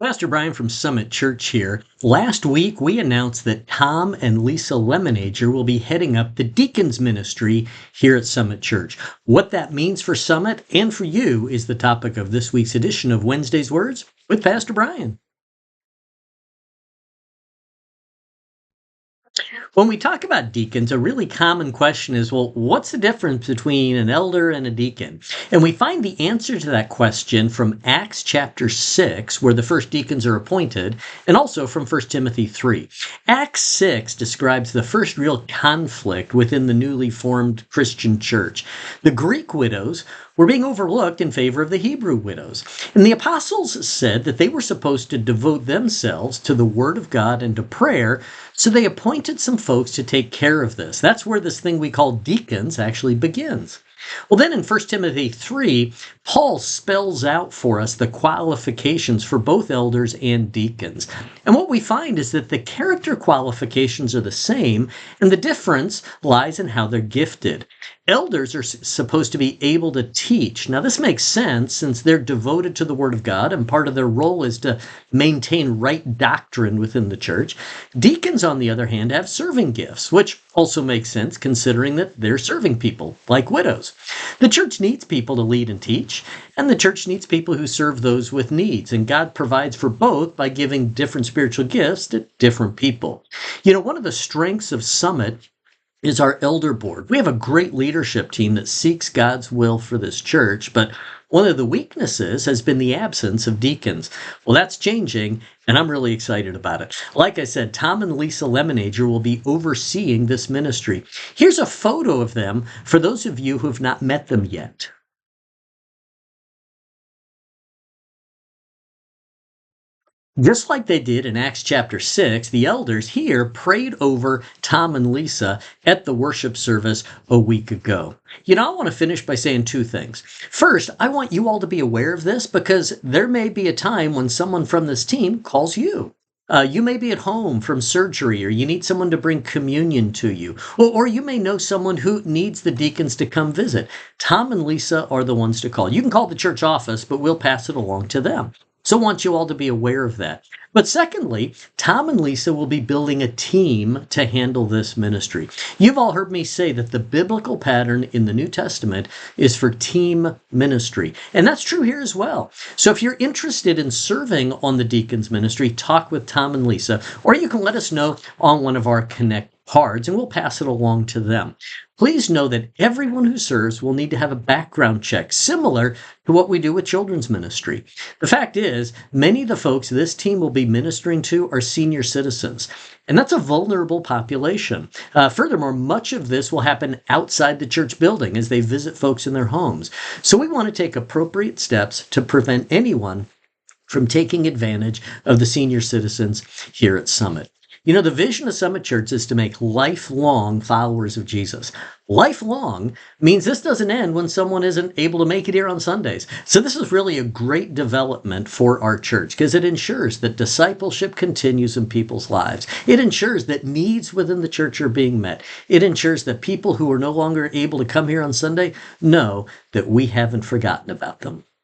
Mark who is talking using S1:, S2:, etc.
S1: Pastor Brian from Summit Church here. Last week, we announced that Tom and Lisa Lemonager will be heading up the deacons ministry here at Summit Church. What that means for Summit and for you is the topic of this week's edition of Wednesday's Words with Pastor Brian. When we talk about deacons, a really common question is, well, what's the difference between an elder and a deacon? And we find the answer to that question from Acts chapter 6, where the first deacons are appointed, and also from 1 Timothy 3. Acts 6 describes the first real conflict within the newly formed Christian church. The Greek widows were being overlooked in favor of the Hebrew widows. And the apostles said that they were supposed to devote themselves to the Word of God and to prayer, so they appointed some folks to take care of this. That's where this thing we call deacons actually begins. Well, then in 1 Timothy 3, Paul spells out for us the qualifications for both elders and deacons. And what we find is that the character qualifications are the same, and the difference lies in how they're gifted. Elders are supposed to be able to teach. Now, this makes sense since they're devoted to the Word of God, and part of their role is to maintain right doctrine within the church. Deacons, on the other hand, have serving gifts, which also makes sense considering that they're serving people, like widows. The church needs people to lead and teach, and the church needs people who serve those with needs, and God provides for both by giving different spiritual gifts to different people. You know, one of the strengths of Summit is our elder board. We have a great leadership team that seeks God's will for this church, but one of the weaknesses has been the absence of deacons. Well, that's changing, and I'm really excited about it. Like I said, Tom and Lisa Lemonager will be overseeing this ministry. Here's a photo of them for those of you who have not met them yet. Just like they did in Acts chapter 6, the elders here prayed over Tom and Lisa at the worship service a week ago. You know, I want to finish by saying two things. First, I want you all to be aware of this because there may be a time when someone from this team calls you. You may be at home from surgery, or you need someone to bring communion to you, or you may know someone who needs the deacons to come visit. Tom and Lisa are the ones to call. You can call the church office, but we'll pass it along to them. So I want you all to be aware of that. But secondly, Tom and Lisa will be building a team to handle this ministry. You've all heard me say that the biblical pattern in the New Testament is for team ministry. And that's true here as well. So if you're interested in serving on the deacons ministry, talk with Tom and Lisa, or you can let us know on one of our Connect cards and we'll pass it along to them. Please know that everyone who serves will need to have a background check, similar to what we do with children's ministry. The fact is, many of the folks this team will be ministering to are senior citizens, and that's a vulnerable population. Furthermore, much of this will happen outside the church building as they visit folks in their homes. So we want to take appropriate steps to prevent anyone from taking advantage of the senior citizens here at Summit. You know, the vision of Summit Church is to make lifelong followers of Jesus. Lifelong means this doesn't end when someone isn't able to make it here on Sundays. So this is really a great development for our church because it ensures that discipleship continues in people's lives. It ensures that needs within the church are being met. It ensures that people who are no longer able to come here on Sunday know that we haven't forgotten about them.